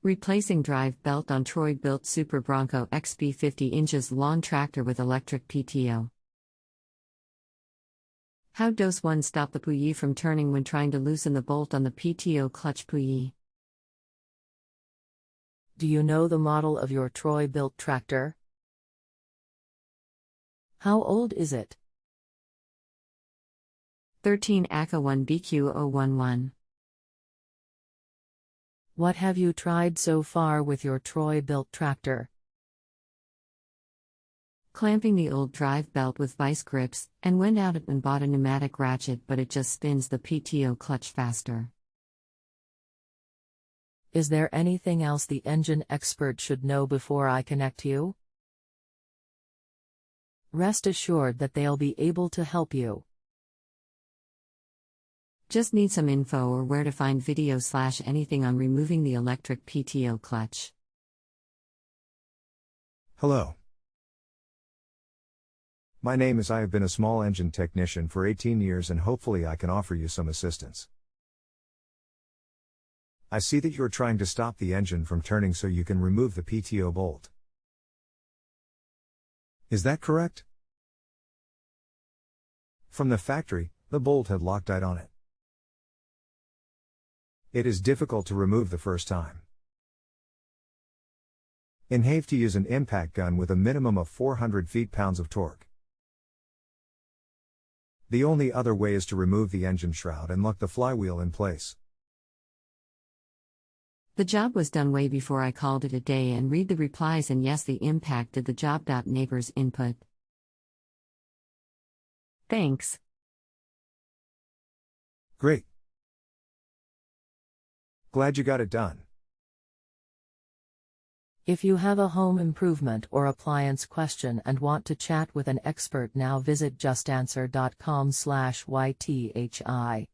Replacing drive belt on Troy-Bilt Super Bronco XP 50 inches long tractor with electric PTO. How does one stop the pully from turning when trying to loosen the bolt on the PTO clutch pully? Do you know the model of your Troy-Bilt tractor? How old is it? 13 ACA 1 BQ011. What have you tried so far with your Troy-Bilt tractor? Clamping the old drive belt with vice grips, and went out and bought a pneumatic ratchet, but it just spins the PTO clutch faster. Is there anything else the engine expert should know before I connect you? Rest assured that they'll be able to help you. Just need some info or where to find video/anything on removing the electric PTO clutch. Hello. My name is I have been a small engine technician for 18 years and hopefully I can offer you some assistance. I see that you're trying to stop the engine from turning so you can remove the PTO bolt. Is that correct? From the factory, the bolt had Loctite on it. It is difficult to remove the first time. Have to use an impact gun with a minimum of 400 feet-pounds of torque. The only other way is to remove the engine shroud and lock the flywheel in place. The job was done way before I called it a day, and read the replies, and yes, the impact did the job. Neighbors input. Thanks. Great. Glad you got it done. If you have a home improvement or appliance question and want to chat with an expert now, visit JustAnswer.com/YTHI.